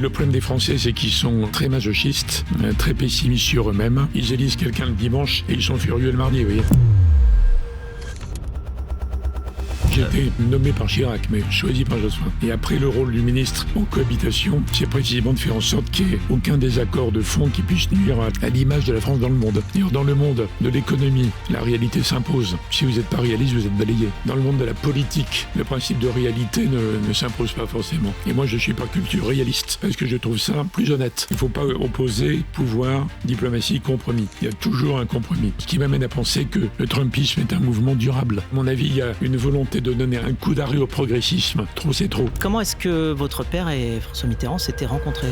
Le problème des Français, c'est qu'ils sont très masochistes, très pessimistes sur eux-mêmes. Ils élisent quelqu'un le dimanche et ils sont furieux le mardi, vous voyez. J'ai été nommé par Chirac, mais choisi par Jospin. Et après, le rôle du ministre en cohabitation, c'est précisément de faire en sorte qu'il n'y ait aucun désaccord de fond qui puisse nuire à l'image de la France dans le monde. D'ailleurs, dans le monde de l'économie, la réalité s'impose. Si vous n'êtes pas réaliste, vous êtes balayé. Dans le monde de la politique, le principe de réalité ne s'impose pas forcément. Et moi, je suis par culture réaliste, parce que je trouve ça plus honnête. Il ne faut pas opposer pouvoir, diplomatie, compromis. Il y a toujours un compromis. Ce qui m'amène à penser que le Trumpisme est un mouvement durable. À mon avis, il y a une volonté de donner un coup d'arrêt au progressisme. Trop, c'est trop. Comment est-ce que votre père et François Mitterrand s'étaient rencontrés ?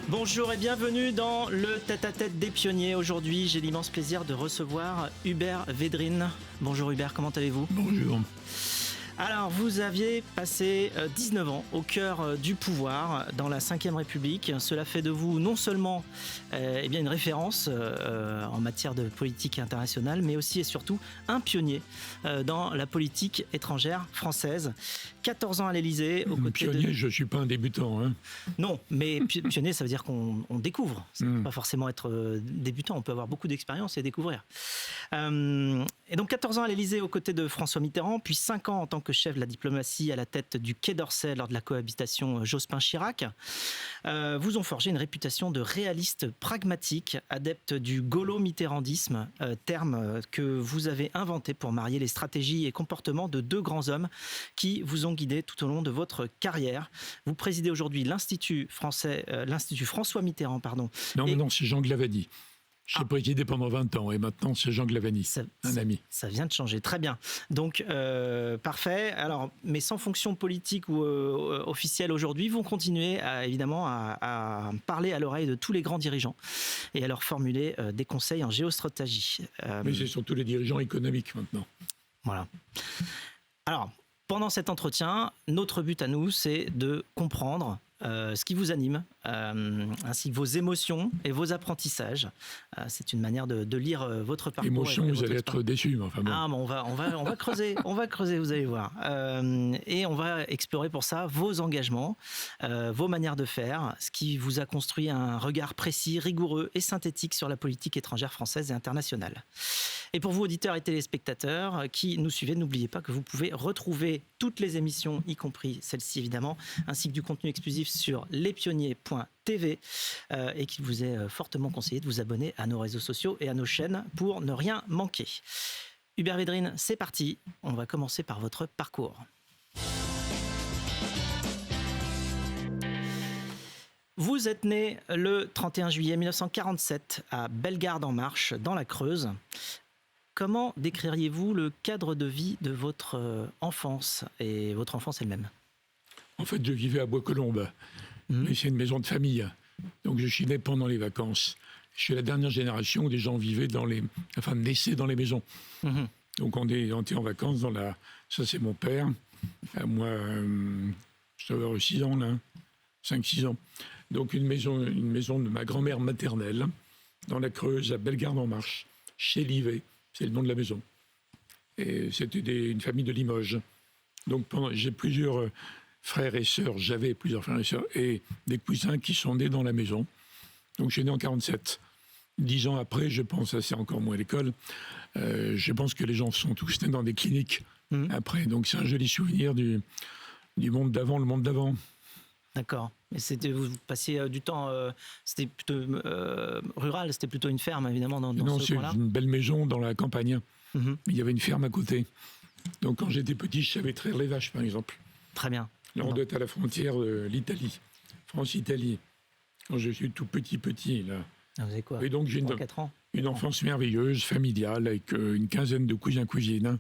Bonjour et bienvenue dans le tête-à-tête des pionniers. Aujourd'hui, j'ai l'immense plaisir de recevoir Hubert Védrine. Bonjour Hubert, comment allez-vous ? Bonjour. Alors, vous aviez passé 19 ans au cœur du pouvoir dans la Ve République. Cela fait de vous non seulement une référence en matière de politique internationale, mais aussi et surtout un pionnier dans la politique étrangère française. 14 ans à l'Élysée. Pionnier, je ne suis pas un débutant. Hein. Non, mais pionnier, ça veut dire qu'on découvre. Ça ne peut pas forcément être débutant. On peut avoir beaucoup d'expérience et découvrir. Et donc 14 ans à l'Élysée aux côtés de François Mitterrand, puis 5 ans en tant que chef de la diplomatie à la tête du Quai d'Orsay lors de la cohabitation Jospin-Chirac, vous ont forgé une réputation de réaliste pragmatique, adepte du gaulo-mitterrandisme, terme que vous avez inventé pour marier les stratégies et comportements de deux grands hommes qui vous ont guidé tout au long de votre carrière. Vous présidez aujourd'hui l'Institut François Mitterrand. Non, c'est Jean Glavany. J'ai présidé pendant 20 ans et maintenant c'est Jean Glavany, un ami. Ça vient de changer, très bien. Donc, parfait. Alors, mais sans fonction politique ou officielle aujourd'hui, vous continuez évidemment à parler à l'oreille de tous les grands dirigeants et à leur formuler des conseils en géostratégie. Mais c'est surtout les dirigeants économiques maintenant. Voilà. Alors, pendant cet entretien, notre but à nous, c'est de comprendre ce qui vous anime, ainsi que vos émotions et vos apprentissages. C'est une manière de lire votre parcours. Émotions, vous allez être déçus. Enfin bon. Ah, bon, on va creuser, vous allez voir. Et on va explorer pour ça vos engagements, vos manières de faire, ce qui vous a construit un regard précis, rigoureux et synthétique sur la politique étrangère française et internationale. Et pour vous, auditeurs et téléspectateurs qui nous suivez, n'oubliez pas que vous pouvez retrouver toutes les émissions, y compris celle-ci évidemment, ainsi que du contenu exclusif sur lespionniers.tv et qu'il vous est fortement conseillé de vous abonner à nos réseaux sociaux et à nos chaînes pour ne rien manquer. Hubert Védrine, c'est parti. On va commencer par votre parcours. Vous êtes né le 31 juillet 1947 à Bellegarde-en-Marche, dans la Creuse. Comment décririez-vous le cadre de vie de votre enfance et votre enfance elle-même ? En fait, je vivais à Bois-Colombes, mais c'est une maison de famille. Donc je suis né pendant les vacances. Je suis la dernière génération où des gens vivaient naissaient dans les maisons. Donc on est en vacances dans la... Ça, c'est mon père. Moi, je dois avoir 6 ans, là. 5-6 ans. Donc une maison de ma grand-mère maternelle, dans la Creuse, à Bellegarde-en-Marche, chez Livet. C'est le nom de la maison. Et c'était une famille de Limoges. Donc j'ai plusieurs frères et sœurs, j'avais plusieurs frères et sœurs, et des cousins qui sont nés dans la maison. Donc je suis né en 47. 10 ans après, je pense, c'est encore moins à l'école, je pense que les gens sont tous nés dans des cliniques après. Donc c'est un joli souvenir du monde d'avant, le monde d'avant. D'accord. Et vous passiez du temps, c'était plutôt rural, c'était plutôt une ferme évidemment dans non, ce coin-là. Non, c'est une belle maison dans la campagne. Il y avait une ferme à côté. Donc quand j'étais petit, je savais traire les vaches, par exemple. Très bien. Là, on doit être à la frontière de l'Italie, France-Italie. Quand je suis tout petit, là. Ah, vous avez quoi ? Et donc j'ai une enfance merveilleuse, familiale, avec une quinzaine de cousins-cousines.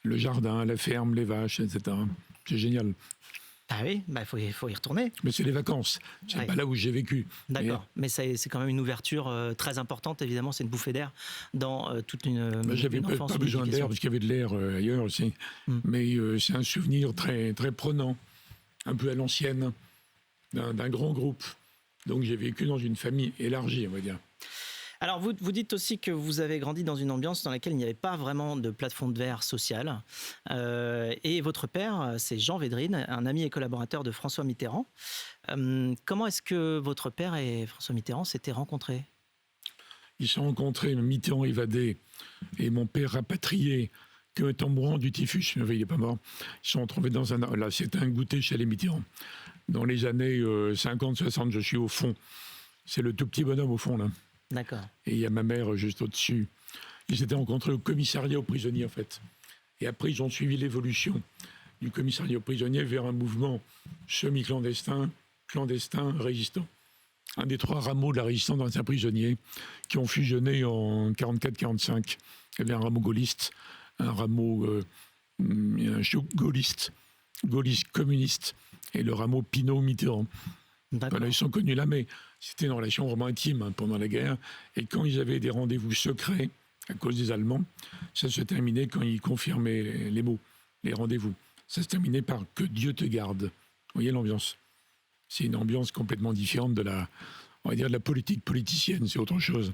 Le jardin, la ferme, les vaches, etc. C'est génial. Ah oui, faut y retourner. Mais c'est les vacances, c'est pas là où j'ai vécu. D'accord, mais c'est quand même une ouverture très importante, évidemment, c'est une bouffée d'air dans toute une j'avais pas besoin d'air, parce qu'il y avait de l'air ailleurs aussi. Mais c'est un souvenir très, très prenant, un peu à l'ancienne, d'un grand groupe. Donc j'ai vécu dans une famille élargie, on va dire. Alors, vous dites aussi que vous avez grandi dans une ambiance dans laquelle il n'y avait pas vraiment de plafond de verre social. Et votre père, c'est Jean Védrine, un ami et collaborateur de François Mitterrand. Comment est-ce que votre père et François Mitterrand s'étaient rencontrés? Ils se sont rencontrés, Mitterrand évadé et mon père rapatrié, que tambourant du typhus, mais il n'est pas mort. Ils se sont retrouvés dans un... Là, c'était un goûter chez les Mitterrand. Dans les années 50-60, je suis au fond. C'est le tout petit bonhomme au fond, là. D'accord. Et il y a ma mère juste au-dessus. Ils s'étaient rencontrés au commissariat aux prisonniers, en fait. Et après, ils ont suivi l'évolution du commissariat aux prisonniers vers un mouvement semi-clandestin, clandestin, résistant. Un des 3 rameaux de la résistance d'anciens prisonniers qui ont fusionné en 44-45. Il y avait un rameau gaulliste, un rameau gaulliste communiste, et le rameau Pinot-Mitterrand. Voilà, ils sont connus là, mais c'était une relation vraiment intime pendant la guerre. Et quand ils avaient des rendez-vous secrets, à cause des Allemands, ça se terminait quand ils confirmaient les mots, les rendez-vous. Ça se terminait par « que Dieu te garde ». Vous voyez l'ambiance? C'est une ambiance complètement différente de la, on va dire, de la politique politicienne, c'est autre chose.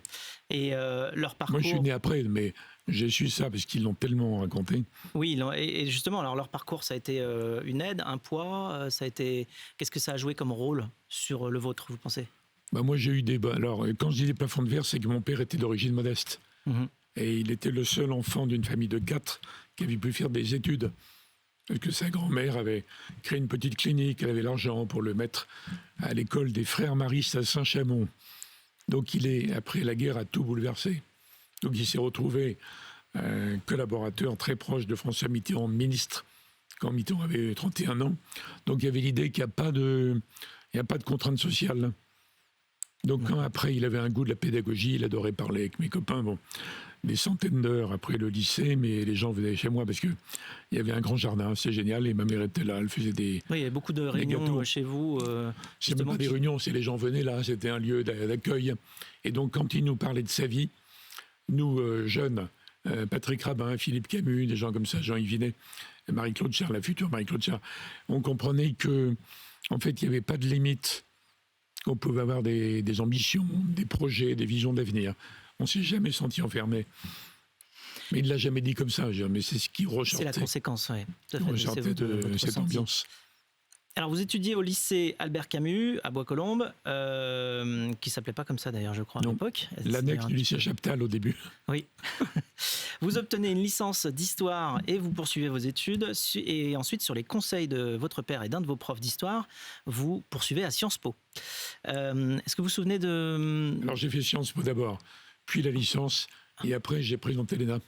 Et leur parcours... Moi, je suis né après, mais j'ai su ça parce qu'ils l'ont tellement raconté. Oui, et justement, alors leur parcours, ça a été une aide, un poids, ça a été... Qu'est-ce que ça a joué comme rôle sur le vôtre, vous pensez? Moi, j'ai eu des... Alors, quand je dis des plafonds de verre, c'est que mon père était d'origine modeste. Et il était le seul enfant d'une famille de 4 qui avait pu faire des études. Parce que sa grand-mère avait créé une petite clinique, elle avait l'argent pour le mettre à l'école des frères maristes à Saint-Chamond. Donc il est, après la guerre, a tout bouleversé. Donc il s'est retrouvé collaborateur très proche de François Mitterrand, ministre, quand Mitterrand avait 31 ans. Donc il y avait l'idée qu'il n'y a pas de contrainte sociale. Donc quand après il avait un goût de la pédagogie, il adorait parler avec mes copains, des centaines d'heures après le lycée, mais les gens venaient chez moi parce qu'il y avait un grand jardin, c'est génial, et ma mère était là, elle faisait des... Oui, il y avait beaucoup de réunions chez vous. C'est même pas des réunions, c'est les gens venaient là, c'était un lieu d'accueil. Et donc quand il nous parlait de sa vie, nous, jeunes, Patrick Rabin, Philippe Camus, des gens comme ça, Jean-Yves Vinet, Marie-Claude Cher, la future Marie-Claude Cher, on comprenait que, en fait, il n'y avait pas de limite. On pouvait avoir des ambitions, des projets, des visions d'avenir. On ne s'est jamais senti enfermé. Mais il ne l'a jamais dit comme ça, mais c'est ce qui ressortait. C'est la conséquence, oui. Ressortait de cette ambiance. Alors, vous étudiez au lycée Albert Camus, à Bois-Colombes, qui ne s'appelait pas comme ça d'ailleurs, je crois, à l'époque. L'annexe du lycée Chaptal au début. Oui. Vous obtenez une licence d'histoire et vous poursuivez vos études. Et ensuite, sur les conseils de votre père et d'un de vos profs d'histoire, vous poursuivez à Sciences Po. Est-ce que vous vous souvenez de... Alors, j'ai fait Sciences Po d'abord, puis la licence, et après, j'ai présenté l'ENA.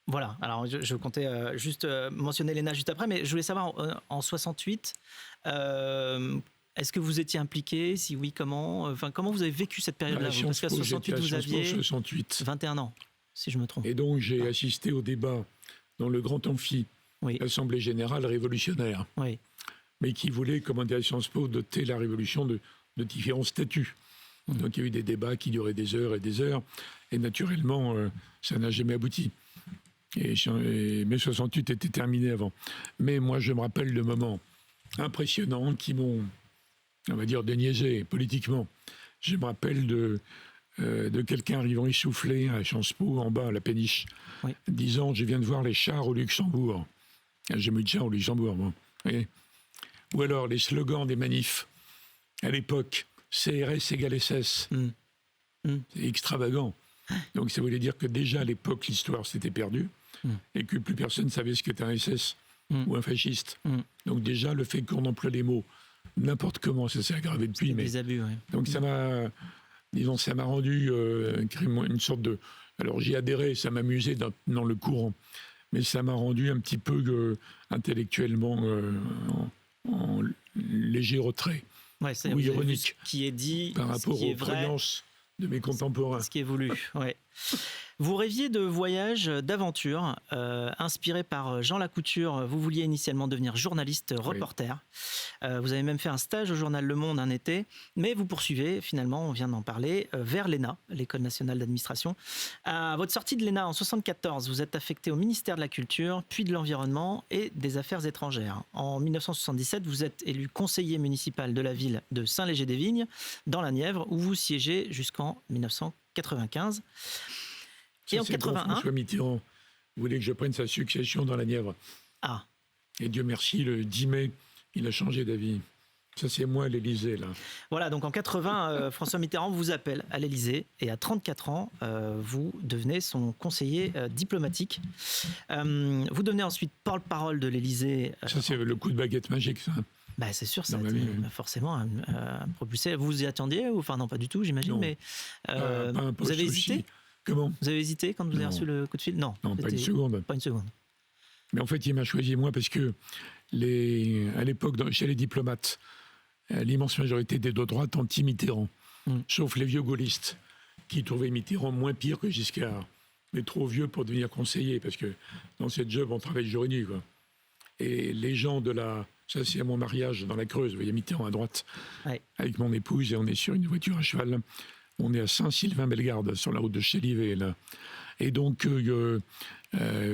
Voilà, alors je comptais juste mentionner l'ENA juste après, mais je voulais savoir, en 68, est-ce que vous étiez impliqué? Si oui, comment? Enfin, comment vous avez vécu cette période-là? Parce qu'à 68, vous aviez 21 ans, si je me trompe. Et donc, j'ai assisté au débat dans le grand amphi, l'Assemblée générale révolutionnaire, mais qui voulait commander à Sciences Po doter la révolution de différents statuts. Donc, il y a eu des débats qui duraient des heures et des heures, et naturellement, ça n'a jamais abouti. Et mai 68 était terminé avant. Mais moi, je me rappelle de moments impressionnants qui m'ont, on va dire, déniaisé politiquement. Je me rappelle de quelqu'un arrivant essoufflé à Sciences Po, en bas, à la péniche, disant « Je viens de voir les chars au Luxembourg ». J'ai mis de chars au Luxembourg, moi. Ou alors les slogans des manifs. À l'époque, CRS égale SS. C'est extravagant. Donc ça voulait dire que déjà à l'époque, l'histoire s'était perdue et que plus personne ne savait ce qu'était un SS ou un fasciste. Donc déjà, le fait qu'on emploie les mots n'importe comment, ça s'est aggravé depuis. Des abus, Donc ça m'a, disons, ça m'a rendu une sorte de... Alors j'y adhérais, ça m'amusait dans le courant, mais ça m'a rendu un petit peu intellectuellement en léger retrait, ou ironique, ce qui est dit, par rapport aux croyances de mes contemporains. Ce qui est voulu, oui. Vous rêviez de voyages, d'aventures, inspiré par Jean Lacouture. Vous vouliez initialement devenir journaliste, reporter. Vous avez même fait un stage au journal Le Monde un été, mais vous poursuivez finalement, on vient d'en parler, vers l'ENA, l'École nationale d'administration. À votre sortie de l'ENA en 1974, vous êtes affecté au ministère de la Culture, puis de l'Environnement et des Affaires étrangères. En 1977, vous êtes élu conseiller municipal de la ville de Saint-Léger-des-Vignes, dans la Nièvre, où vous siégez jusqu'en 1980. 95. Ça, Et en c'est quand 81... François Mitterrand voulait que je prenne sa succession dans la Nièvre. Ah, Et Dieu merci, le 10 mai, il a changé d'avis. Ça, c'est moi à l'Élysée, là. voilà, donc en 80, François Mitterrand vous appelle à l'Élysée et à 34 ans, vous devenez son conseiller diplomatique. Vous devenez ensuite porte-parole de l'Élysée. Ça, c'est le coup de baguette magique, ça. Bah, c'est sûr, ça Dans a ma été vie, oui. forcément propulsé. Vous vous y attendiez ou... Enfin non, pas du tout, j'imagine, Non. mais Pas un vous poste avez aussi. hésité? Comment? Vous avez hésité quand vous avez Non. reçu le coup de fil? Non, Non, pas une c'était seconde. pas une seconde. Mais en fait, il m'a choisi, moi, parce que à l'époque, chez les diplomates, l'immense majorité étaient de droite anti-Mitterrand, sauf les vieux gaullistes, qui trouvaient Mitterrand moins pire que Giscard, mais trop vieux pour devenir conseiller, parce que dans cette job, on travaille jour et nuit, quoi. Et les gens de la... Ça, c'est à mon mariage dans la Creuse, vous voyez Mitterrand à droite, Ouais. avec mon épouse, et on est sur une voiture à cheval. On est à Saint-Sylvain-Bellegarde, sur la route de Chélivet, là. Et donc,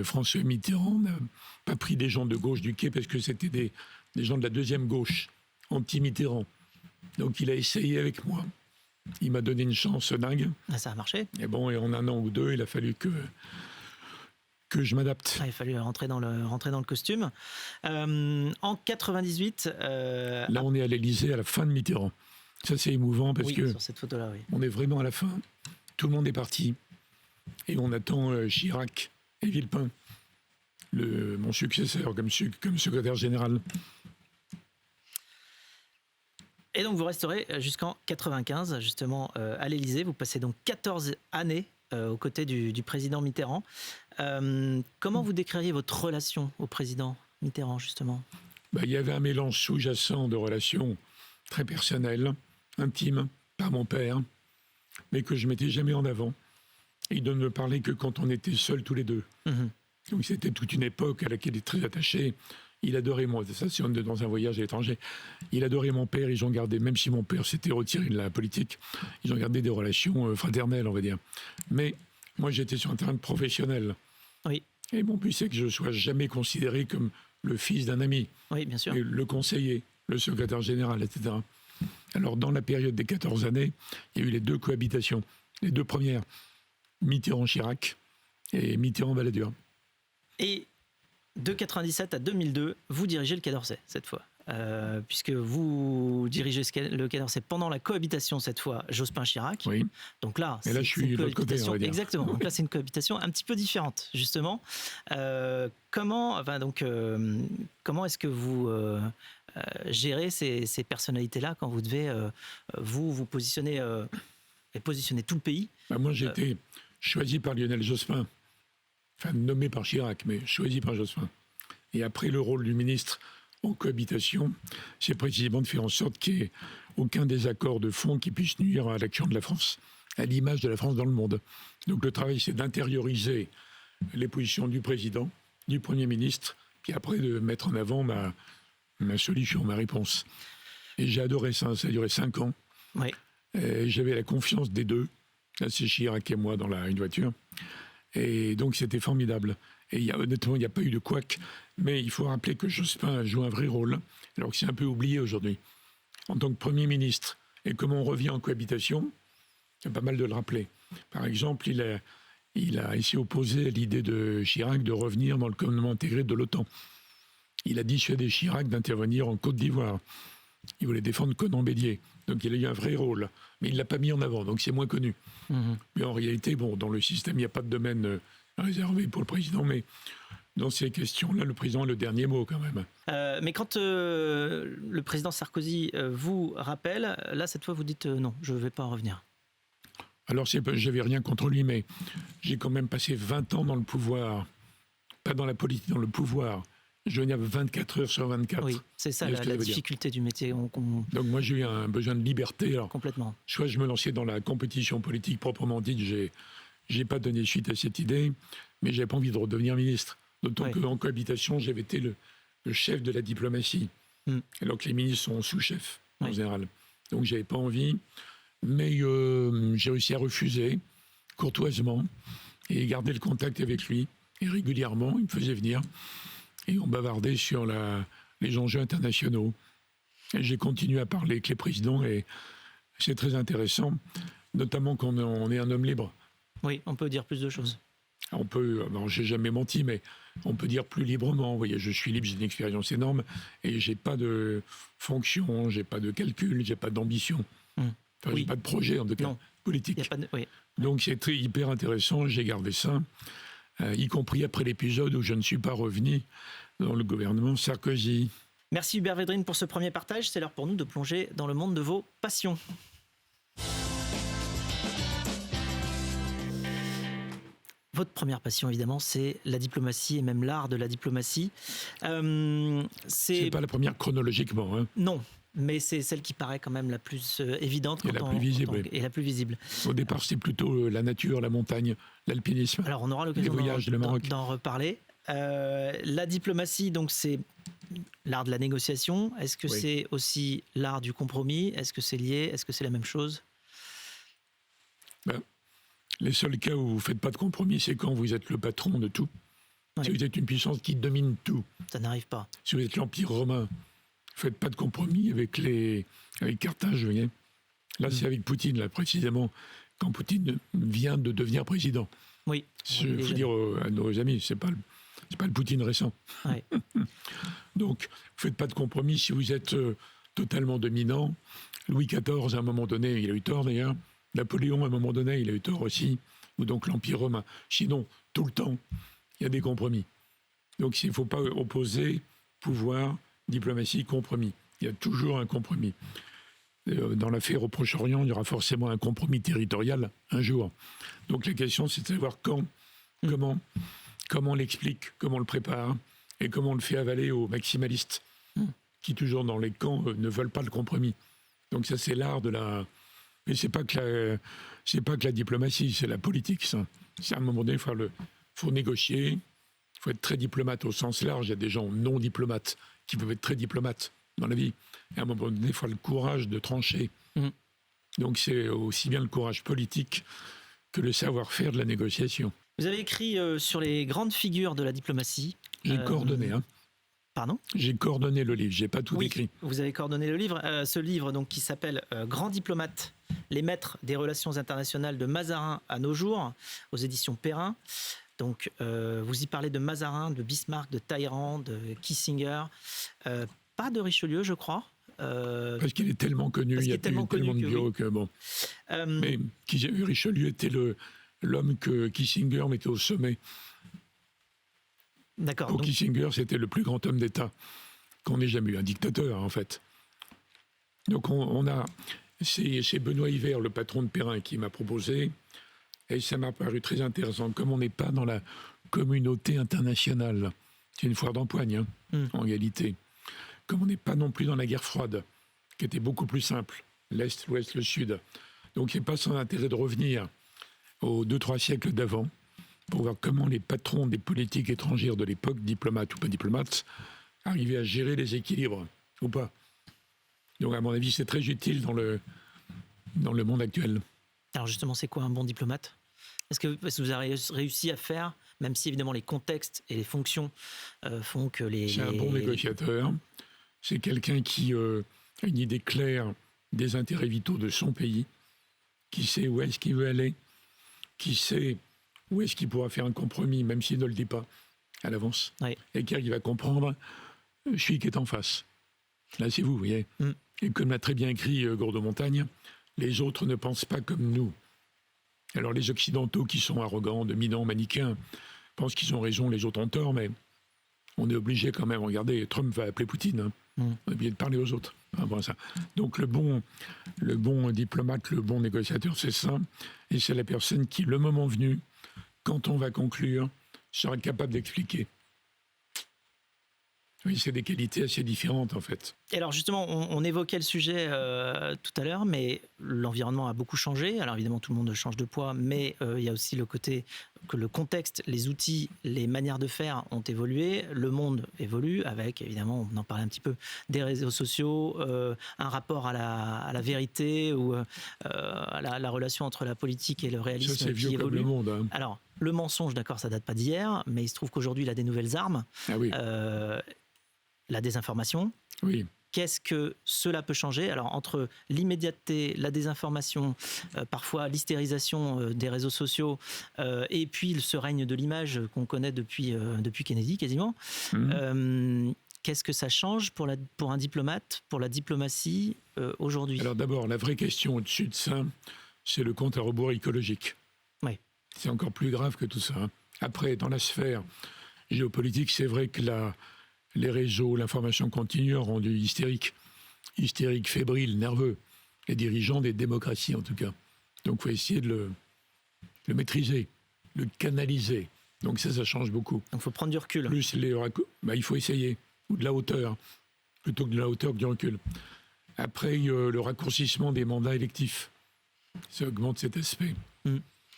François Mitterrand n'a pas pris des gens de gauche du quai, parce que c'était des gens de la deuxième gauche, anti-Mitterrand. Donc, il a essayé avec moi. Il m'a donné une chance dingue. Ah, ça a marché. Et bon, et en un an ou deux, il a fallu que je m'adapte. Ah, il a fallu rentrer dans le costume. En 98... Là, on est à l'Élysée à la fin de Mitterrand. Ça, c'est émouvant parce oui, que sur cette photo-là, oui. on est vraiment à la fin. Tout le monde est parti. Et on attend Chirac et Villepin, mon successeur comme secrétaire général. Et donc vous resterez jusqu'en 95, justement, à l'Élysée. Vous passez donc 14 années aux côtés du président Mitterrand. Comment vous décririez votre relation au président Mitterrand, justement? Il y avait un mélange sous-jacent de relations très personnelles, intimes, par mon père, mais que je ne mettais jamais en avant. Et il ne me parlait que quand on était seuls tous les deux. Mmh. Donc c'était toute une époque à laquelle il est très attaché. Il adorait moi. Ça, si on est dans un voyage à l'étranger. Il adorait mon père. Ils ont gardé, même si mon père s'était retiré de la politique, ils ont gardé des relations fraternelles, on va dire. Mais moi, j'étais sur un terrain professionnel. Oui. Et mon but, c'est que je ne sois jamais considéré comme le fils d'un ami. Oui, bien sûr. Et le conseiller, le secrétaire général, etc. Alors, dans la période des 14 années, il y a eu les deux cohabitations. Les deux premières, Mitterrand-Chirac et Mitterrand-Balladur. Et de 97 à 2002, vous dirigez le Quai d'Orsay, cette fois. Puisque vous dirigez le Quai d'Orsay pendant la cohabitation, cette fois, Jospin-Chirac. Oui. Donc là, et là, je suis de l'autre côté, on va dire. Exactement. Donc là, c'est une cohabitation un petit peu différente, justement. Comment est-ce que vous gérez ces personnalités-là quand vous devez vous positionner et positionner tout le pays? Moi, j'ai été choisi par Lionel Jospin, enfin nommé par Chirac, mais choisi par Jospin. Et après, le rôle du ministre en cohabitation, c'est précisément de faire en sorte qu'il n'y ait aucun désaccord de fond qui puisse nuire à l'action de la France, à l'image de la France dans le monde. Donc le travail, c'est d'intérioriser les positions du président, du Premier ministre, puis après de mettre en avant ma solution, ma réponse. Et j'ai adoré ça, ça a duré 5 ans. Oui. J'avais la confiance des deux, là c'est Chirac et moi dans une voiture. Et donc c'était formidable. Et honnêtement, il n'y a pas eu de couac. Mais il faut rappeler que Jospin a joué un vrai rôle, alors que c'est un peu oublié aujourd'hui. En tant que Premier ministre, et comment on revient en cohabitation, c'est pas mal de le rappeler. Par exemple, il a essayé opposé à l'idée de Chirac de revenir dans le commandement intégré de l'OTAN. Il a dissuadé Chirac d'intervenir en Côte d'Ivoire. Il voulait défendre Conan-Bélier. Donc il a eu un vrai rôle. Mais il ne l'a pas mis en avant, donc c'est moins connu. Mmh. Mais en réalité, dans le système, il n'y a pas de domaine réservé pour le président, mais dans ces questions-là, le président a le dernier mot quand même. Mais quand le président Sarkozy vous rappelle, là, cette fois, vous dites non, je ne vais pas revenir. Alors, je n'avais rien contre lui, mais j'ai quand même passé 20 ans dans le pouvoir, pas dans la politique, dans le pouvoir. Je venais 24 heures sur 24. Oui, c'est ça la difficulté du métier. Donc moi, j'ai eu un besoin de liberté. Alors, complètement. Soit je me lançais dans la compétition politique proprement dite, j'ai pas donné suite à cette idée, mais j'avais pas envie de redevenir ministre. D'autant qu'en cohabitation, j'avais été le chef de la diplomatie, alors que les ministres sont sous-chefs en général. Donc j'avais pas envie, mais j'ai réussi à refuser courtoisement et garder le contact avec lui. Et régulièrement, il me faisait venir. Et on bavardait sur les enjeux internationaux. Et j'ai continué à parler avec les présidents et c'est très intéressant. notamment quand on est un homme libre. Oui, on peut dire plus de choses. On peut, j'ai jamais menti, mais on peut dire plus librement. Vous voyez, je suis libre, j'ai une expérience énorme et j'ai pas de fonction, j'ai pas de calcul, j'ai pas d'ambition. Enfin, Oui. j'ai pas de projet, en tout cas, politique. Il y a pas de... Oui. Donc c'est hyper intéressant, j'ai gardé ça, y compris après l'épisode où je ne suis pas revenu dans le gouvernement Sarkozy. Merci Hubert Védrine pour ce premier partage. C'est l'heure pour nous de plonger dans le monde de vos passions. Votre première passion, évidemment, c'est la diplomatie et même l'art de la diplomatie. C'est pas la première chronologiquement. Hein. Non, mais c'est celle qui paraît quand même la plus évidente et la plus visible. et la plus visible. Au départ, c'est plutôt la nature, la montagne, l'alpinisme. Alors, on aura l'occasion d'en reparler. La diplomatie, donc, c'est l'art de la négociation. Est-ce que c'est aussi l'art du compromis? Est-ce que c'est lié? Est-ce que c'est la même chose? Les seuls cas où vous ne faites pas de compromis, c'est quand vous êtes le patron de tout. Si vous êtes une puissance qui domine tout. Ça n'arrive pas. Si vous êtes l'Empire romain, vous ne faites pas de compromis avec Carthage, vous voyez. Là, c'est avec Poutine, là, précisément, quand Poutine vient de devenir président. Oui. Il faut dire à nos amis, c'est pas le Poutine récent. Ouais. Donc, vous ne faites pas de compromis si vous êtes totalement dominant. Louis XIV, à un moment donné, il a eu tort d'ailleurs. Napoléon, à un moment donné, il a eu tort aussi. Ou donc l'Empire romain. Sinon, tout le temps, il y a des compromis. Donc, il ne faut pas opposer pouvoir, diplomatie, compromis. Il y a toujours un compromis. Dans l'affaire au Proche-Orient, il y aura forcément un compromis territorial un jour. Donc, la question, c'est de savoir quand, comment on l'explique, comment on le prépare et comment on le fait avaler aux maximalistes qui, toujours dans les camps, ne veulent pas le compromis. Donc, ça, c'est l'art de la... Mais c'est pas que la diplomatie, c'est la politique, ça. C'est à un moment donné, il faut négocier, il faut être très diplomate au sens large. Il y a des gens non diplomates qui peuvent être très diplomates dans la vie. Et à un moment donné, il faut le courage de trancher. Donc c'est aussi bien le courage politique que le savoir-faire de la négociation. Vous avez écrit sur les grandes figures de la diplomatie. J'ai coordonné, hein. Pardon ? J'ai coordonné le livre, j'ai pas tout écrit. Vous avez coordonné le livre, ce livre donc qui s'appelle Grand diplomate, les maîtres des relations internationales de Mazarin à nos jours, aux éditions Perrin. Donc vous y parlez de Mazarin, de Bismarck, de Talleyrand, de Kissinger, pas de Richelieu, je crois. Parce qu'il est tellement connu, il y a tellement de bureaux que bon. Mais Richelieu était l'homme que Kissinger mettait au sommet. D'accord. Pour Kissinger, c'était le plus grand homme d'État qu'on ait jamais eu, un dictateur en fait. Donc c'est Benoît Hiver, le patron de Perrin, qui m'a proposé, et ça m'a paru très intéressant. Comme on n'est pas dans la communauté internationale, c'est une foire d'empoigne en réalité. Comme on n'est pas non plus dans la guerre froide, qui était beaucoup plus simple, l'Est, l'Ouest, le Sud. Donc il n'est pas sans intérêt de revenir aux 2-3 siècles d'avant, pour voir comment les patrons des politiques étrangères de l'époque, diplomates ou pas diplomates, arrivaient à gérer les équilibres, ou pas. Donc à mon avis, c'est très utile dans le monde actuel. Alors justement, c'est quoi un bon diplomate ? Est-ce que vous avez réussi à faire, même si évidemment les contextes et les fonctions font que C'est un bon négociateur, c'est quelqu'un qui a une idée claire des intérêts vitaux de son pays, qui sait où est-ce qu'il veut aller, qui sait où est-ce qu'il pourra faire un compromis, même s'il ne le dit pas à l'avance, et qui arrive à comprendre celui qui est en face. Là, c'est vous voyez. Et comme l'a très bien écrit Gourdeau-Montagne, les autres ne pensent pas comme nous. Alors les Occidentaux qui sont arrogants, dominants, manichéens, pensent qu'ils ont raison, les autres ont tort, mais on est obligé quand même. Regardez, Trump va appeler Poutine. On est obligé de parler aux autres. Ça. Donc le bon diplomate, le bon négociateur, c'est ça. Et c'est la personne qui, le moment venu, quand on va conclure, sera capable d'expliquer. Oui, c'est des qualités assez différentes, en fait. Et alors, justement, on évoquait le sujet tout à l'heure, mais l'environnement a beaucoup changé. Alors, évidemment, tout le monde change de poids, mais il y a aussi le côté que le contexte, les outils, les manières de faire ont évolué. Le monde évolue avec, évidemment, on en parlait un petit peu, des réseaux sociaux, un rapport à la vérité ou à la relation entre la politique et le réalisme qui évolue. Ça, c'est vieux comme le monde. Hein. Alors, le mensonge, d'accord, ça date pas d'hier, mais il se trouve qu'aujourd'hui, il a des nouvelles armes. Ah oui. La désinformation, qu'est-ce que cela peut changer? Alors, entre l'immédiateté, la désinformation, parfois l'hystérisation des réseaux sociaux, et puis ce règne de l'image qu'on connaît depuis Kennedy quasiment, qu'est-ce que ça change pour un diplomate, pour la diplomatie aujourd'hui? Alors d'abord, la vraie question au-dessus de ça, c'est le compte à rebours écologique. Oui. C'est encore plus grave que tout ça. Après, dans la sphère géopolitique, c'est vrai que les réseaux, l'information continue ont rendu hystérique, fébrile, nerveux, les dirigeants des démocraties en tout cas. Donc il faut essayer de le maîtriser, le canaliser. Donc ça change beaucoup. Donc il faut prendre du recul. Plus il faut essayer, ou de la hauteur, plutôt que de la hauteur que du recul. Après, le raccourcissement des mandats électifs, ça augmente cet aspect.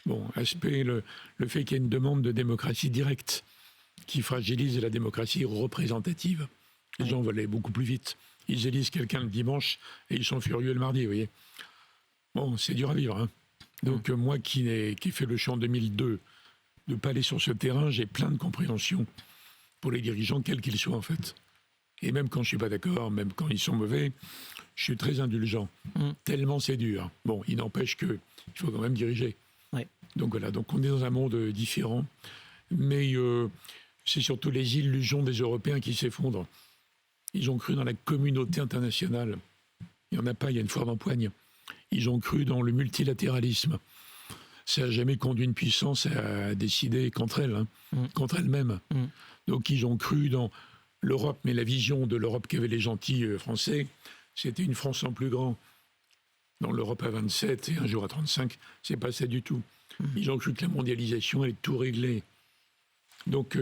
Bon, aspect, le fait qu'il y ait une demande de démocratie directe qui fragilise la démocratie représentative. Les gens veulent aller beaucoup plus vite. Ils élisent quelqu'un le dimanche et ils sont furieux le mardi, vous voyez. Bon, c'est dur à vivre. Hein. Donc moi qui fait le choix en 2002 de ne pas aller sur ce terrain, j'ai plein de compréhension pour les dirigeants, quels qu'ils soient en fait. Et même quand je ne suis pas d'accord, même quand ils sont mauvais, je suis très indulgent. Tellement c'est dur. Bon, il n'empêche qu'il faut quand même diriger. Ouais. Donc voilà, donc on est dans un monde différent. Mais c'est surtout les illusions des Européens qui s'effondrent. Ils ont cru dans la communauté internationale. Il n'y en a pas, il y a une foire d'empoigne. Ils ont cru dans le multilatéralisme. Ça n'a jamais conduit une puissance à décider contre elle, contre elle-même. Donc ils ont cru dans l'Europe, mais la vision de l'Europe qu'avaient les gentils Français, c'était une France en plus grand. Dans l'Europe à 27 et un jour à 35, c'est pas ça du tout. Ils ont cru que la mondialisation allait tout régler. Donc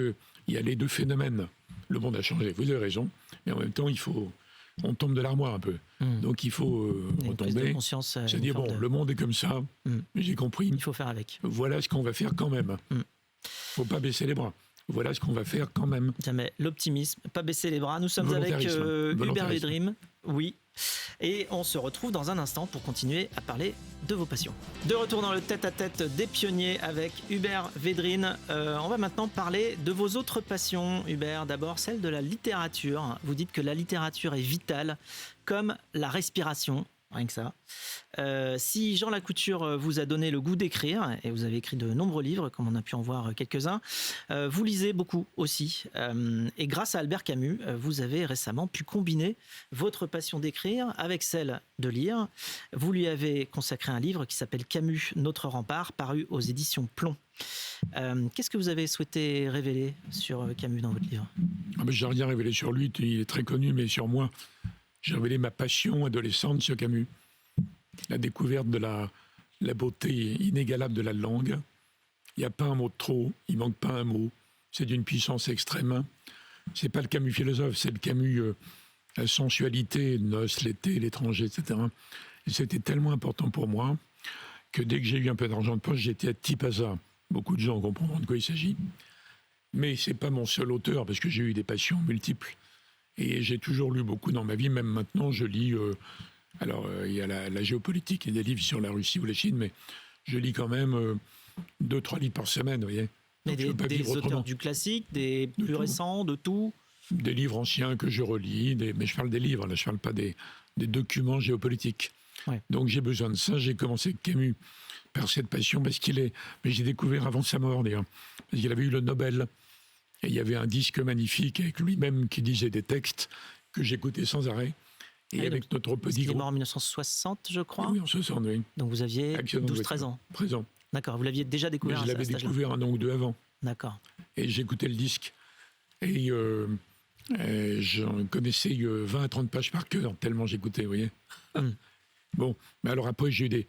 il y a les deux phénomènes. Le monde a changé, vous avez raison, mais en même temps, on tombe de l'armoire un peu. Donc il faut retomber. C'est-à-dire, le monde est comme ça, j'ai compris. Il faut faire avec. Voilà ce qu'on va faire quand même. Il ne faut pas baisser les bras. Voilà ce qu'on va faire quand même. Jamais. L'optimisme, pas baisser les bras. Nous sommes avec Hubert Védrine. Oui. Et on se retrouve dans un instant pour continuer à parler de vos passions. De retour dans le tête-à-tête des pionniers avec Hubert Védrine. On va maintenant parler de vos autres passions, Hubert. D'abord, celle de la littérature. Vous dites que la littérature est vitale, comme la respiration. Rien que ça. Si Jean Lacouture vous a donné le goût d'écrire, et vous avez écrit de nombreux livres, comme on a pu en voir quelques-uns, vous lisez beaucoup aussi. Et grâce à Albert Camus, vous avez récemment pu combiner votre passion d'écrire avec celle de lire. Vous lui avez consacré un livre qui s'appelle Camus, Notre Rempart, paru aux éditions Plomb. Qu'est-ce que vous avez souhaité révéler sur Camus dans votre livre? Je n'ai rien révélé sur lui, il est très connu, mais sur moi, j'ai révélé ma passion adolescente sur Camus. La découverte de la beauté inégalable de la langue. Il n'y a pas un mot de trop, il ne manque pas un mot. C'est d'une puissance extrême. Ce n'est pas le Camus philosophe, c'est le Camus, la sensualité, noces, l'été, l'étranger, etc. Et c'était tellement important pour moi que dès que j'ai eu un peu d'argent de poche, j'étais à Tipaza. Beaucoup de gens comprendront de quoi il s'agit. Mais ce n'est pas mon seul auteur, parce que j'ai eu des passions multiples. Et j'ai toujours lu beaucoup dans ma vie, même maintenant je lis, il y a la géopolitique et des livres sur la Russie ou la Chine, mais je lis quand même 2-3 livres par semaine, vous voyez. Mais des auteurs du classique, des plus récents, de tout? Des livres anciens que je relis, mais je parle des livres, là je ne parle pas des documents géopolitiques. Ouais. Donc j'ai besoin de ça, j'ai commencé avec Camus par cette passion, parce mais j'ai découvert avant sa mort d'ailleurs, parce qu'il avait eu le Nobel. Et il y avait un disque magnifique avec lui-même qui disait des textes que j'écoutais sans arrêt. Et avec notre petit groupe. Il est mort en 1960, je crois. Oui, en 60, oui. Donc vous aviez 12-13 ans. 13 ans. D'accord, vous l'aviez déjà découvert. Mais je l'avais découvert un an ou deux avant. D'accord. Et j'écoutais le disque. Et j'en connaissais 20 à 30 pages par cœur, tellement j'écoutais, vous voyez. Bon, mais alors après, j'ai eu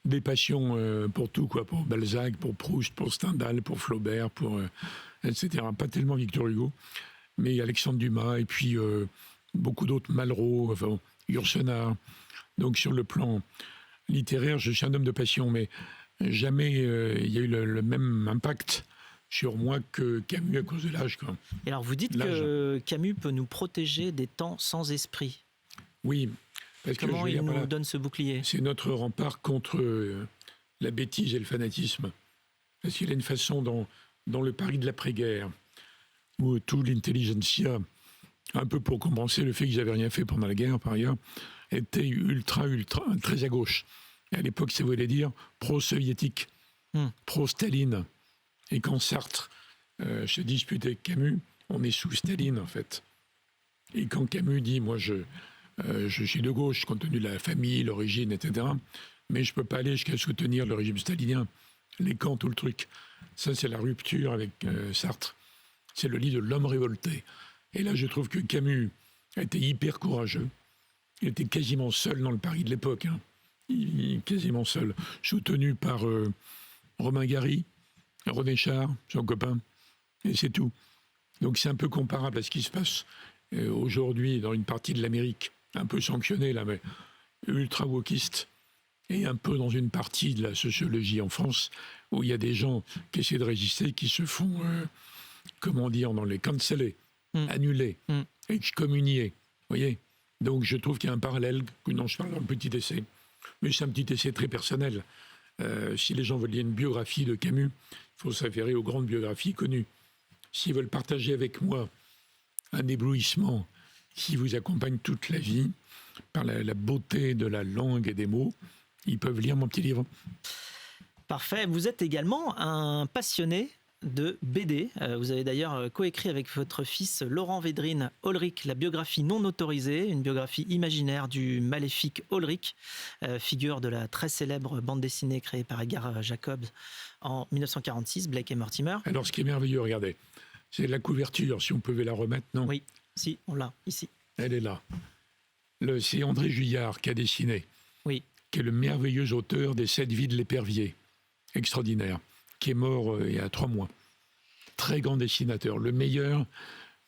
des passions pour tout, quoi. Pour Balzac, pour Proust, pour Stendhal, pour Flaubert, pour... etc. Pas tellement Victor Hugo, mais Alexandre Dumas, et puis beaucoup d'autres, Malraux, Yourcenar. Donc sur le plan littéraire, je suis un homme de passion, mais jamais il y a eu le même impact sur moi que Camus à cause de l'âge. Et alors vous dites que Camus peut nous protéger des temps sans esprit. Oui. Parce comment il nous donne ce bouclier? C'est notre rempart contre la bêtise et le fanatisme. Parce qu'il y a une façon dans le Paris de l'après-guerre, où tout l'intelligentsia un peu pour compenser le fait qu'ils n'avaient rien fait pendant la guerre, par ailleurs, était ultra, très à gauche. Et à l'époque, ça voulait dire pro-soviétique, pro-Staline. Et quand Sartre se dispute avec Camus, on est sous Staline, en fait. Et quand Camus dit, moi, je suis de gauche, compte tenu de la famille, l'origine, etc., mais je ne peux pas aller jusqu'à soutenir le régime stalinien, les camps, tout le truc. Ça, c'est la rupture avec Sartre. C'est le livre de l'homme révolté. Et là, je trouve que Camus a été hyper courageux. Il était quasiment seul dans le Paris de l'époque. Quasiment seul. Soutenu par Romain Gary, René Char, son copain. Et c'est tout. Donc c'est un peu comparable à ce qui se passe aujourd'hui dans une partie de l'Amérique, un peu sanctionnée là, mais ultra-wokiste. Et un peu dans une partie de la sociologie en France, où il y a des gens qui essaient de résister, qui se font, comment dire, dans les canceller, annuler, excommunier. Vous voyez ? Donc je trouve qu'il y a un parallèle, dont je parle dans le petit essai. Mais c'est un petit essai très personnel. Si les gens veulent lire une biographie de Camus, il faut s'affairer aux grandes biographies connues. S'ils veulent partager avec moi un éblouissement qui vous accompagne toute la vie, par la beauté de la langue et des mots, ils peuvent lire mon petit livre. Parfait. Vous êtes également un passionné de BD. Vous avez d'ailleurs coécrit avec votre fils Laurent Védrine Ulrich, la biographie non autorisée, une biographie imaginaire du maléfique Ulrich, figure de la très célèbre bande dessinée créée par Edgar Jacobs en 1946, Blake et Mortimer. Alors ce qui est merveilleux, regardez, c'est la couverture, si on pouvait la remettre, non ? Oui, si, on l'a, ici. Elle est là. C'est André Juillard qui a dessiné. Oui. Qui est le merveilleux auteur des 7 vies de l'épervier. Extraordinaire. Qui est mort il y a 3 mois. Très grand dessinateur. Le meilleur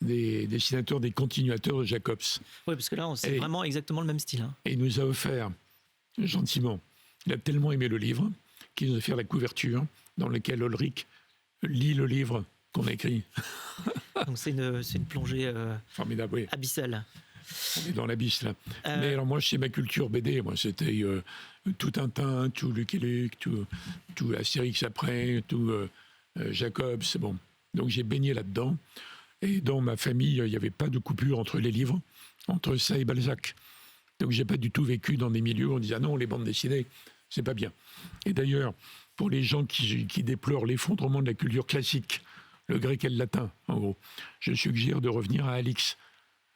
des dessinateurs, des continuateurs de Jacobs. Oui, parce que là, c'est vraiment exactement le même style. Hein. Et il nous a offert, gentiment, il a tellement aimé le livre, qu'il nous a offert la couverture dans laquelle Ulrich lit le livre qu'on a écrit. Donc c'est une plongée formidable, oui. Abyssale. On est dans l'abysse, là. Mais alors moi, c'est ma culture BD. Moi, c'était tout Tintin, tout Lucky Luke, tout Astérix après, tout Jacobs, c'est bon. Donc j'ai baigné là-dedans. Et dans ma famille, il n'y avait pas de coupure entre les livres, entre ça et Balzac. Donc j'ai pas du tout vécu dans des milieux où on disait « Ah non, les bandes dessinées, c'est pas bien ». Et d'ailleurs, pour les gens qui déplorent l'effondrement de la culture classique, le grec et le latin, en gros, je suggère de revenir à Alix.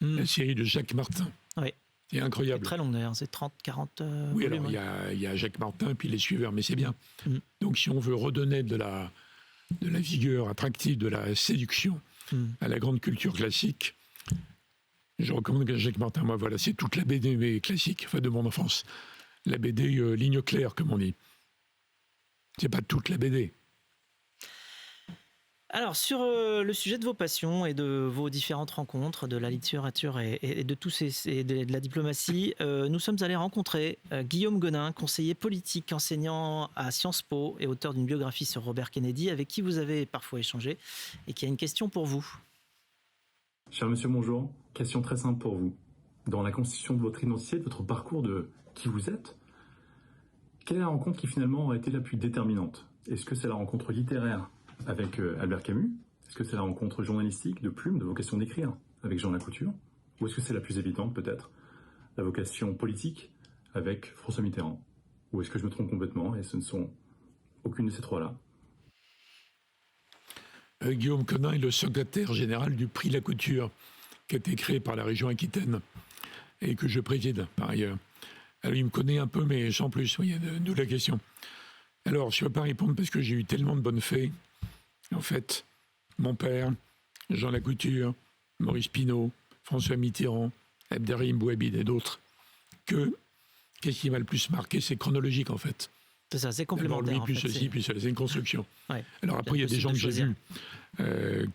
La série de Jacques Martin. Oui. C'est incroyable. C'est très long d'ailleurs, c'est 30, 40 oui, volumes. Alors il y a Jacques Martin, puis les suiveurs, mais c'est bien. Donc si on veut redonner de la vigueur attractive, de la séduction à la grande culture classique, je recommande Jacques Martin. Moi, voilà, c'est toute la BD classique, enfin de mon enfance. La BD ligne claire, comme on dit. C'est pas toute la BD. Alors, sur le sujet de vos passions et de vos différentes rencontres, de la littérature et de de la diplomatie, nous sommes allés rencontrer Guillaume Gonin, conseiller politique, enseignant à Sciences Po et auteur d'une biographie sur Robert Kennedy, avec qui vous avez parfois échangé et qui a une question pour vous. Cher monsieur, bonjour. Question très simple pour vous. Dans la constitution de votre identité, de votre parcours de qui vous êtes, quelle est la rencontre qui finalement a été la plus déterminante ? Est-ce que c'est la rencontre littéraire avec Albert Camus? Est-ce que c'est la rencontre journalistique de Plume, de vocation d'écrire, avec Jean Lacouture? Ou est-ce que c'est la plus évidente, peut-être, la vocation politique avec François Mitterrand? Ou est-ce que je me trompe complètement et ce ne sont aucune de ces trois-là? Guillaume Gonin est le secrétaire général du prix Lacouture, qui a été créé par la région Aquitaine et que je préside, par ailleurs. Alors, il me connaît un peu, mais sans plus, oui, d'où la question. Alors, je ne peux pas répondre parce que j'ai eu tellement de bonnes fées. En fait, mon père, Jean Lacouture, Maurice Pinault, François Mitterrand, Abderrahim Bouhabid et d'autres, qu'est-ce qui m'a le plus marqué? C'est chronologique, en fait. C'est ça, c'est complémentaire. Lui, puis ceci, puis cela, c'est une construction. Ouais. Alors après, il y a des gens que j'ai vus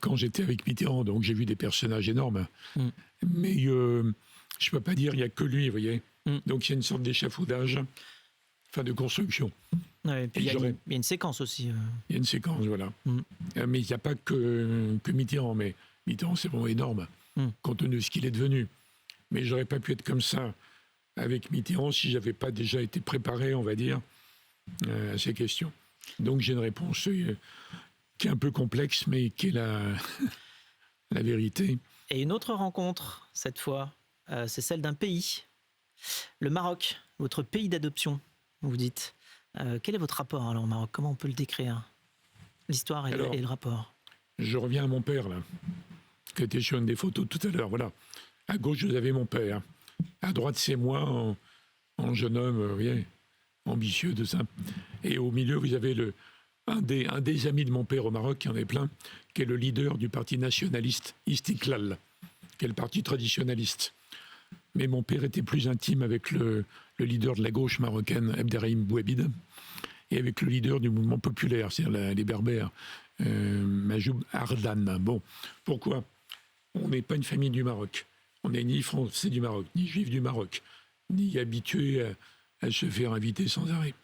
quand j'étais avec Mitterrand, donc j'ai vu des personnages énormes. Mais je ne peux pas dire il n'y a que lui, vous voyez. Donc il y a une sorte d'échafaudage, enfin de construction. Ouais, et puis il y a une séquence aussi. Il y a une séquence, voilà. Mais il n'y a pas que Mitterrand, mais Mitterrand, c'est vraiment énorme, compte tenu de ce qu'il est devenu. Mais je n'aurais pas pu être comme ça avec Mitterrand si je n'avais pas déjà été préparé, on va dire, à ces questions. Donc j'ai une réponse qui est un peu complexe, mais qui est la vérité. Et une autre rencontre, cette fois, c'est celle d'un pays. Le Maroc, votre pays d'adoption, vous dites. Quel est votre rapport alors au Maroc? Comment on peut le décrire? L'histoire et le rapport. Je reviens à mon père, là, qui était sur une des photos tout à l'heure. Voilà. À gauche, vous avez mon père. À droite, c'est moi, en jeune homme, ambitieux de ça. Et au milieu, vous avez un des amis de mon père au Maroc, il y en a plein, qui est le leader du parti nationaliste Istiklal, qui est le parti traditionnaliste. Mais mon père était plus intime avec le leader de la gauche marocaine, Abderrahim Bouabid, et avec le leader du mouvement populaire, c'est-à-dire les Berbères, Majoub Ardan. Bon, pourquoi? On n'est pas une famille du Maroc. On n'est ni français du Maroc, ni juif du Maroc, ni habitué à se faire inviter sans arrêt.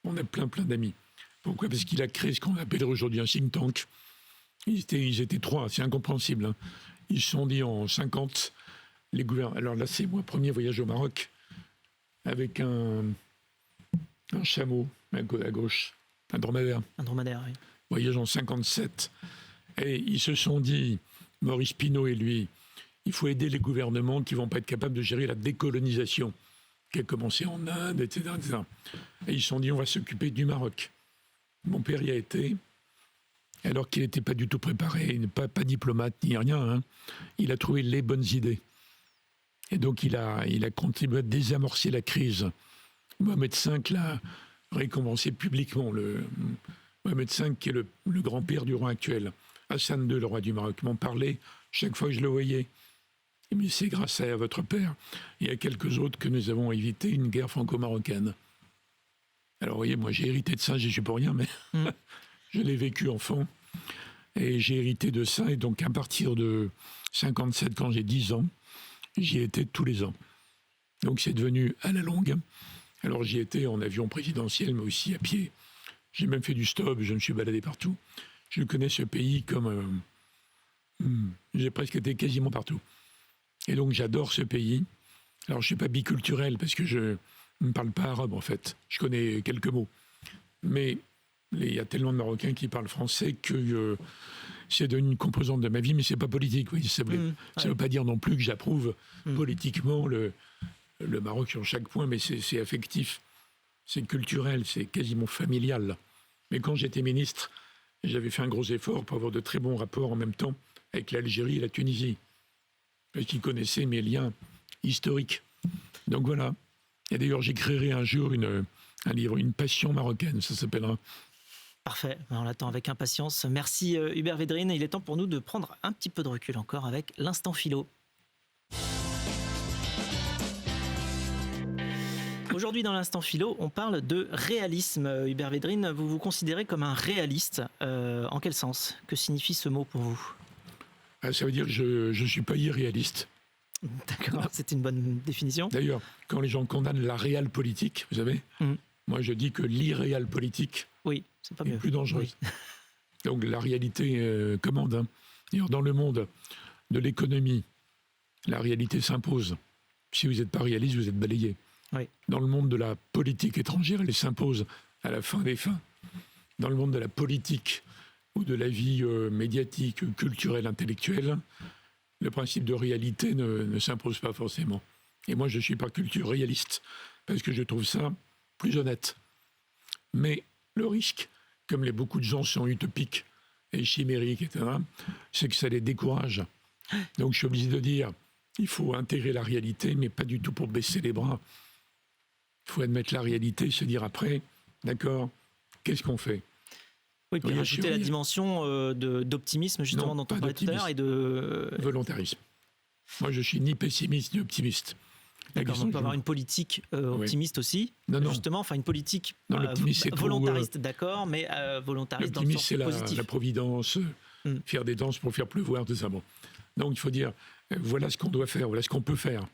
On a plein d'amis. Pourquoi? Parce qu'il a créé ce qu'on appellerait aujourd'hui un think tank. Ils étaient 3, c'est incompréhensible. Hein. Ils se sont dit en 50, les gouverneurs. Alors là, c'est mon premier voyage au Maroc, avec un chameau à gauche, un dromadaire. Un dromadaire, oui. Voyage en 57. Et ils se sont dit, Maurice Pinot et lui, il faut aider les gouvernements qui ne vont pas être capables de gérer la décolonisation, qui a commencé en Inde, etc. Et ils se sont dit, on va s'occuper du Maroc. Mon père y a été, alors qu'il n'était pas du tout préparé, pas diplomate ni rien. Hein. Il a trouvé les bonnes idées. Et donc, il a contribué à désamorcer la crise. Mohamed V l'a récompensé publiquement. Mohamed V, qui est le grand-père du roi actuel. Hassan II, le roi du Maroc, m'en parlait chaque fois que je le voyais. Mais c'est grâce à votre père et à quelques autres que nous avons évité une guerre franco-marocaine. Alors, vous voyez, moi, j'ai hérité de ça, j'y suis pour rien, mais je l'ai vécu enfant. Et j'ai hérité de ça. Et donc, à partir de 57, quand j'ai 10 ans, j'y étais tous les ans. Donc, c'est devenu à la longue. Alors, j'y étais en avion présidentiel, mais aussi à pied. J'ai même fait du stop, je me suis baladé partout. Je connais ce pays comme... j'ai presque été quasiment partout. Et donc, j'adore ce pays. Alors, je ne suis pas biculturel parce que je ne parle pas arabe, en fait. Je connais quelques mots. Mais il y a tellement de Marocains qui parlent français que c'est devenu une composante de ma vie, mais ce n'est pas politique. Oui, ça ne veut pas dire non plus que j'approuve politiquement le Maroc sur chaque point, mais c'est affectif, c'est culturel, c'est quasiment familial. Mais quand j'étais ministre, j'avais fait un gros effort pour avoir de très bons rapports en même temps avec l'Algérie et la Tunisie, parce qu'ils connaissaient mes liens historiques. Donc voilà. Et d'ailleurs, j'écrirai un jour un livre, Une passion marocaine, ça s'appellera. Parfait, on l'attend avec impatience. Merci Hubert Védrine. Il est temps pour nous de prendre un petit peu de recul encore avec l'instant philo. Aujourd'hui, dans l'instant philo, on parle de réalisme. Hubert Védrine, vous vous considérez comme un réaliste. En quel sens? Que signifie ce mot pour vous? Ça veut dire que je ne suis pas irréaliste. D'accord, c'est une bonne définition. D'ailleurs, quand les gens condamnent la réelle politique, vous savez, moi je dis que l'irréel politique c'est pas mieux. Plus dangereuse. Oui. Donc la réalité commande. Hein. D'ailleurs, dans le monde de l'économie, la réalité s'impose. Si vous n'êtes pas réaliste, vous êtes balayé. Oui. Dans le monde de la politique étrangère, elle s'impose à la fin des fins. Dans le monde de la politique ou de la vie médiatique, culturelle, intellectuelle, le principe de réalité ne s'impose pas forcément. Et moi, je suis par culture réaliste, parce que je trouve ça plus honnête. Mais le risque, comme beaucoup de gens sont utopiques et chimériques, etc., c'est que ça les décourage. Donc je suis obligé de dire, il faut intégrer la réalité, mais pas du tout pour baisser les bras. Il faut admettre la réalité, se dire après, d'accord, qu'est-ce qu'on fait? Oui, puis rajouter la dimension d'optimisme, justement, dont on parlait tout à l'heure, et de... Volontarisme. Moi, je suis ni pessimiste ni optimiste. D'accord, on peut avoir une politique optimiste aussi, justement, enfin une politique volontariste, d'accord, mais volontariste dans le sens positif. La providence, faire des danses pour faire pleuvoir, tout ça. Bon. Donc il faut dire, voilà ce qu'on doit faire, voilà ce qu'on peut faire.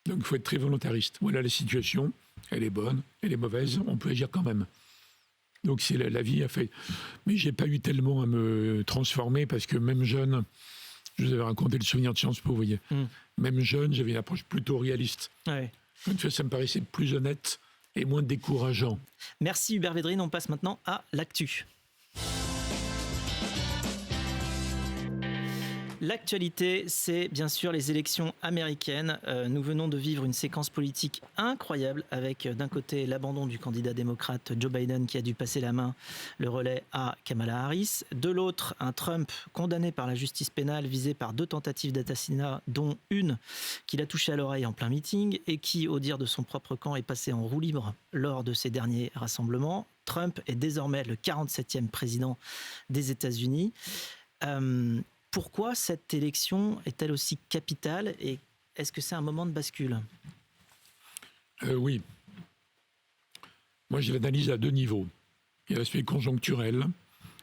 Donc il faut être très volontariste. Voilà la situation, elle est bonne, elle est mauvaise, on peut agir quand même. Donc c'est la vie a fait. Mais j'ai pas eu tellement à me transformer parce que même jeune, je vous avais raconté le souvenir de Sciences Po, vous voyez. Même jeune, j'avais une approche plutôt réaliste. Ouais. Ça me paraissait plus honnête et moins décourageant. Merci Hubert Védrine, on passe maintenant à l'actu. L'actualité, c'est bien sûr les élections américaines. Nous venons de vivre une séquence politique incroyable avec d'un côté l'abandon du candidat démocrate Joe Biden qui a dû passer la main, le relais à Kamala Harris. De l'autre, un Trump condamné par la justice pénale visé par 2 tentatives d'assassinat, dont une qu'il a touché à l'oreille en plein meeting et qui, au dire de son propre camp, est passé en roue libre lors de ses derniers rassemblements. Trump est désormais le 47e président des États-Unis. Pourquoi cette élection est-elle aussi capitale et est-ce que c'est un moment de bascule ? Oui. Moi, je l'analyse à 2 niveaux. Il y a l'aspect conjoncturel.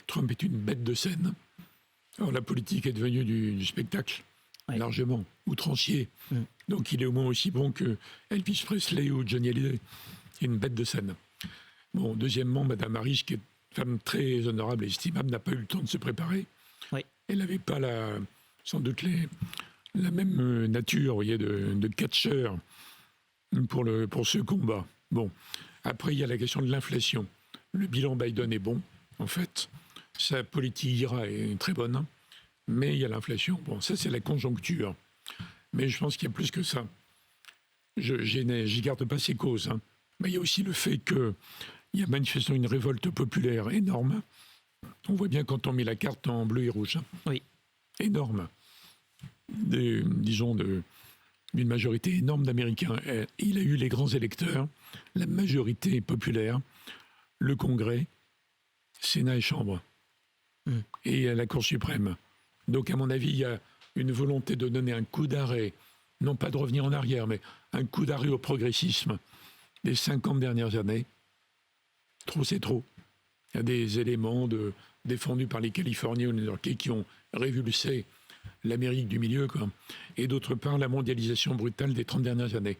Trump est une bête de scène. Alors, la politique est devenue du spectacle, largement outrancier. Donc, il est au moins aussi bon que Elvis Presley ou Johnny Hallyday. C'est une bête de scène. Bon, deuxièmement, Mme Harris, qui est une femme très honorable et estimable, n'a pas eu le temps de se préparer. Oui. Elle n'avait pas sans doute la même nature, vous voyez, de catcheur pour ce combat. Bon, après il y a la question de l'inflation. Le bilan Biden est bon, en fait. Sa politique IRA est très bonne, mais il y a l'inflation. Bon, ça c'est la conjoncture. Mais je pense qu'il y a plus que ça. Je garde pas ses causes. Mais il y a aussi le fait qu'il y a manifestement une révolte populaire énorme. On voit bien quand on met la carte en bleu et rouge. Oui. Énorme. Disons d'une majorité énorme d'Américains. Il a eu les grands électeurs, la majorité populaire, le Congrès, Sénat et Chambre, et la Cour suprême. Donc, à mon avis, il y a une volonté de donner un coup d'arrêt, non pas de revenir en arrière, mais un coup d'arrêt au progressisme des 50 dernières années. Trop, c'est trop. Il y a des éléments défendus par les Californiens ou les New-Yorkais qui ont révulsé l'Amérique du milieu, quoi. Et d'autre part, la mondialisation brutale des 30 dernières années.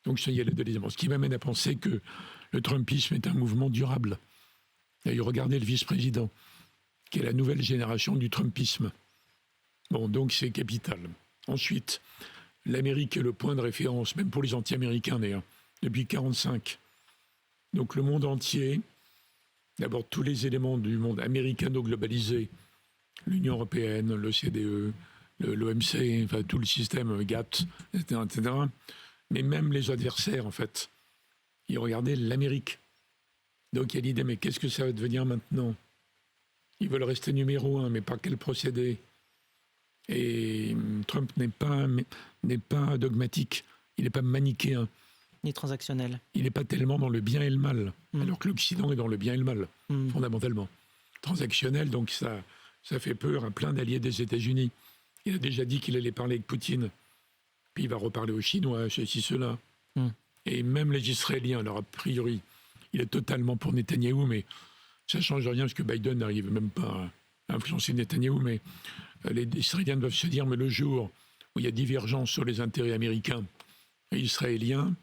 Donc ça, il y a les 2 éléments. Ce qui m'amène à penser que le Trumpisme est un mouvement durable. D'ailleurs, regardez le vice-président, qui est la nouvelle génération du Trumpisme. Bon, donc c'est capital. Ensuite, l'Amérique est le point de référence, même pour les anti-américains d'ailleurs, depuis 1945. Donc le monde entier... D'abord, tous les éléments du monde américano-globalisé, l'Union européenne, l'OCDE, l'OMC, enfin tout le système GATT, etc., mais même les adversaires, en fait, ils regardaient l'Amérique. Donc il y a l'idée, mais qu'est-ce que ça va devenir maintenant ? Ils veulent rester numéro 1, mais par quel procédé ? Et Trump n'est pas dogmatique, il n'est pas manichéen. Ni transactionnel. Il n'est pas tellement dans le bien et le mal, alors que l'Occident est dans le bien et le mal, fondamentalement. Transactionnel, donc ça fait peur à plein d'alliés des États-Unis. Il a déjà dit qu'il allait parler avec Poutine, puis il va reparler aux Chinois, ceci, cela. Et même les Israéliens, alors a priori, il est totalement pour Netanyahou, mais ça ne change rien parce que Biden n'arrive même pas à influencer Netanyahou, mais les Israéliens doivent se dire, mais le jour où il y a divergence sur les intérêts américains et israéliens,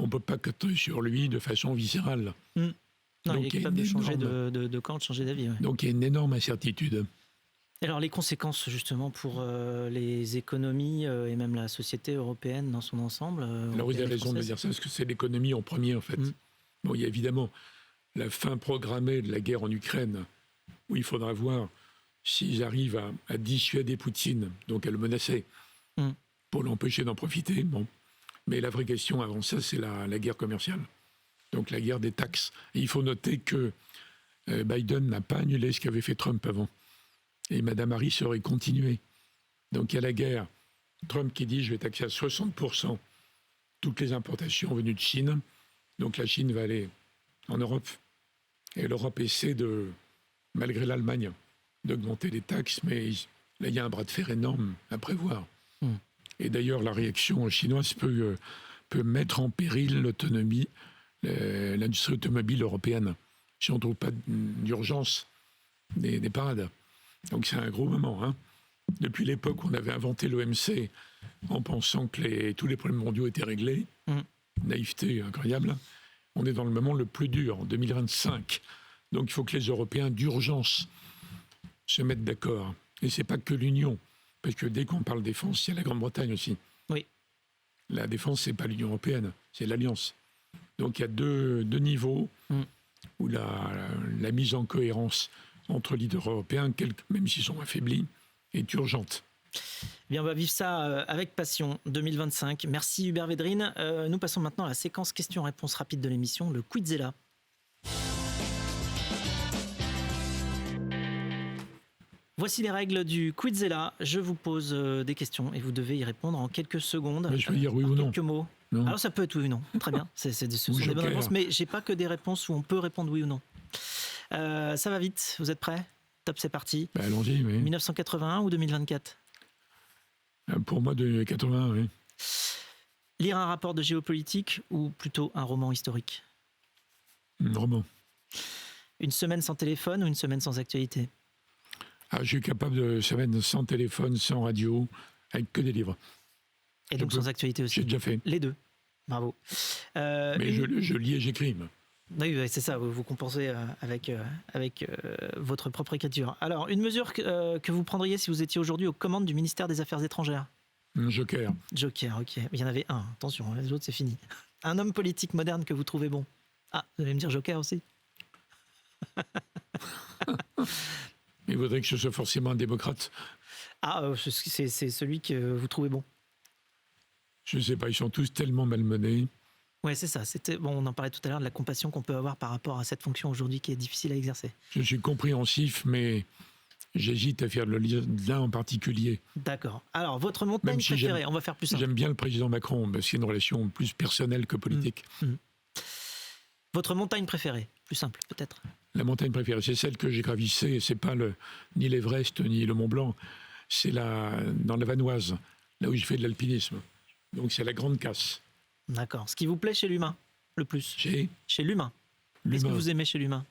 on ne peut pas compter sur lui de façon viscérale. Non, donc, il est capable de changer de camp, de changer d'avis. Ouais. Donc il y a une énorme incertitude. Alors les conséquences justement pour les économies et même la société européenne dans son ensemble. Alors vous avez raison de dire ça, parce que c'est l'économie en premier en fait. Bon, il y a évidemment la fin programmée de la guerre en Ukraine, où il faudra voir s'ils arrivent à dissuader Poutine, donc à le menacer, pour l'empêcher d'en profiter. Bon. Mais la vraie question avant ça, c'est la guerre commerciale. Donc la guerre des taxes. Et il faut noter que Biden n'a pas annulé ce qu'avait fait Trump avant. Et Mme Harris aurait continué. Donc il y a la guerre. Trump qui dit « je vais taxer à 60% toutes les importations venues de Chine ». Donc la Chine va aller en Europe. Et l'Europe essaie malgré l'Allemagne, d'augmenter les taxes. Mais là, il y a un bras de fer énorme à prévoir. Et d'ailleurs, la réaction chinoise peut mettre en péril l'autonomie, l'industrie automobile européenne, si on ne trouve pas d'urgence des parades. Donc c'est un gros moment. Hein. Depuis l'époque où on avait inventé l'OMC en pensant que tous les problèmes mondiaux étaient réglés, naïveté incroyable, on est dans le moment le plus dur, en 2025. Donc il faut que les Européens d'urgence se mettent d'accord. Et ce n'est pas que l'Union. Parce que dès qu'on parle défense, il y a la Grande-Bretagne aussi. Oui. La défense, ce n'est pas l'Union européenne, c'est l'Alliance. Donc il y a deux niveaux où la mise en cohérence entre leaders européens, même s'ils sont affaiblis, est urgente. Bien, on va vivre ça avec passion 2025. Merci Hubert Védrine. Nous passons maintenant à la séquence questions-réponses rapides de l'émission, le Quizella. Voici les règles du Quizella. Je vous pose des questions et vous devez y répondre en quelques secondes. Mais je peux dire oui ou non. Quelques mots. Non. Alors ça peut être oui ou non. Très bien. Ce sont des bonnes réponses, mais j'ai pas que des réponses où on peut répondre oui ou non. Ça va vite. Vous êtes prêts? Top, c'est parti. Allons-y. Oui. 1981 ou 2024? Pour moi, de 81, oui. Lire un rapport de géopolitique ou plutôt un roman historique? Un roman. Une semaine sans téléphone ou une semaine sans actualité? Je suis capable de semaine sans téléphone, sans radio, avec que des livres. Et donc sans actualité aussi? J'ai déjà fait. Les deux. Bravo. Mais je lis et j'écris. Oui, c'est ça, vous compensez avec votre propre écriture. Alors, une mesure que vous prendriez si vous étiez aujourd'hui aux commandes du ministère des Affaires étrangères? Joker. Joker, ok. Il y en avait un, attention, les autres c'est fini. Un homme politique moderne que vous trouvez bon? Ah, vous allez me dire Joker aussi? Il faudrait que je sois forcément un démocrate. Ah, c'est celui que vous trouvez bon? Je ne sais pas, ils sont tous tellement malmenés. Oui, c'est ça. On en parlait tout à l'heure de la compassion qu'on peut avoir par rapport à cette fonction aujourd'hui qui est difficile à exercer. Je suis compréhensif, mais j'hésite à faire le lien en particulier. D'accord. Alors, votre montagne préférée, on va faire plus simple. J'aime bien le président Macron, mais c'est une relation plus personnelle que politique. Votre montagne préférée, plus simple peut-être? La montagne préférée, c'est celle que j'ai gravissée. C'est pas ni l'Everest ni le Mont Blanc. C'est dans la Vanoise, là où je fais de l'alpinisme. Donc c'est la Grande Casse. D'accord. Ce qui vous plaît chez l'humain, le plus? Chez l'humain. Qu'est-ce que vous aimez chez l'humain?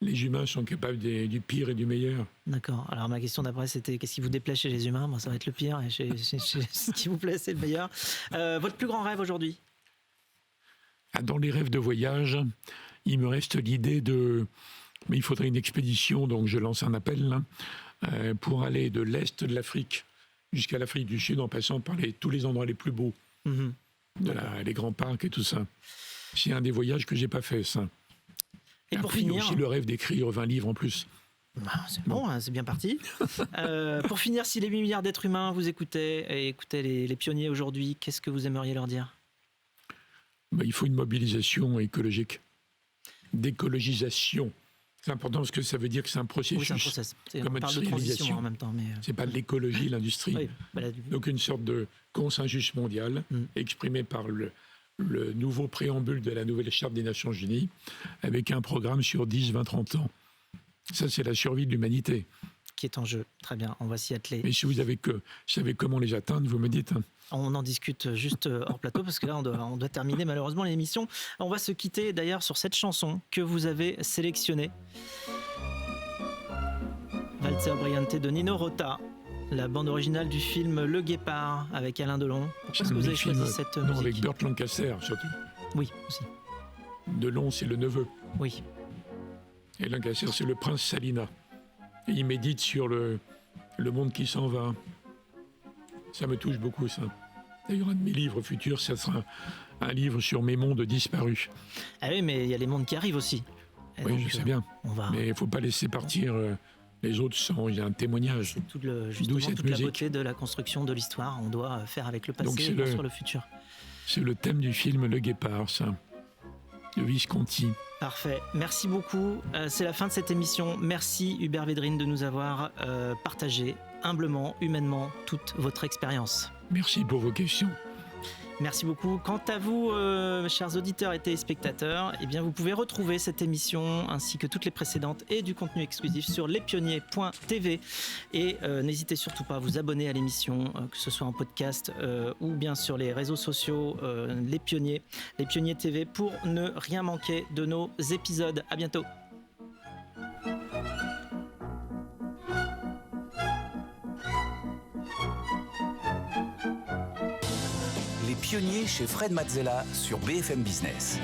Les humains sont capables du pire et du meilleur. D'accord. Alors ma question d'après, c'était qu'est-ce qui vous déplaît chez les humains? Moi, ça va être le pire. Et ce qui vous plaît, c'est le meilleur. Votre plus grand rêve aujourd'hui? Dans les rêves de voyage, il me reste l'idée mais il faudrait une expédition, donc je lance un appel pour aller de l'Est de l'Afrique jusqu'à l'Afrique du Sud en passant par tous les endroits les plus beaux. Les grands parcs et tout ça. C'est un des voyages que j'ai pas fait, ça. Et pour finir, il y a aussi le rêve d'écrire 20 livres en plus. C'est bon, c'est bien parti. Pour finir, si les 8 milliards d'êtres humains vous écoutaient et écoutaient les pionniers aujourd'hui, qu'est-ce que vous aimeriez leur dire? Il faut une mobilisation écologique. D'écologisation. C'est important parce que ça veut dire que c'est un processus. Oui, c'est un process. Comme on parle de transition en même temps. C'est pas de l'écologie, l'industrie. Oui, Donc une sorte de consensus mondial exprimé par le nouveau préambule de la nouvelle charte des Nations Unies avec un programme sur 10, 20, 30 ans. Ça, c'est la survie de l'humanité. Qui est en jeu. Très bien, on va s'y atteler. Mais si vous savez comment les atteindre, vous me dites. On en discute juste hors plateau parce que là, on doit terminer malheureusement l'émission. On va se quitter d'ailleurs sur cette chanson que vous avez sélectionnée. Walzer Briante de Nino Rota, la bande originale du film Le Guépard avec Alain Delon. Pourquoi est-ce que vous avez choisi cette musique? Avec Burt Lancaster surtout. Oui, aussi. Delon, c'est le neveu. Oui. Et Lancaster, c'est le prince Salina. Et il médite sur le monde qui s'en va. Ça me touche beaucoup, ça. D'ailleurs, un de mes livres futurs, ça sera un livre sur mes mondes disparus. Ah oui, mais il y a les mondes qui arrivent aussi. Et oui, donc, je sais bien. Mais il ne faut pas laisser partir les autres sans. Il y a un témoignage. C'est justement toute la beauté de la construction de l'histoire. On doit faire avec le passé et construire le futur. C'est le thème du film Le Guépard, ça. De Visconti. Parfait. Merci beaucoup. C'est la fin de cette émission. Merci Hubert Védrine de nous avoir partagé humblement, humainement, toute votre expérience. Merci pour vos questions. Merci beaucoup. Quant à vous, chers auditeurs et téléspectateurs, eh bien, vous pouvez retrouver cette émission ainsi que toutes les précédentes et du contenu exclusif sur lespionniers.tv. Et n'hésitez surtout pas à vous abonner à l'émission, que ce soit en podcast ou bien sur les réseaux sociaux Les Pionniers TV, pour ne rien manquer de nos épisodes. À bientôt. Pionnier chez Fred Mazzella sur BFM Business.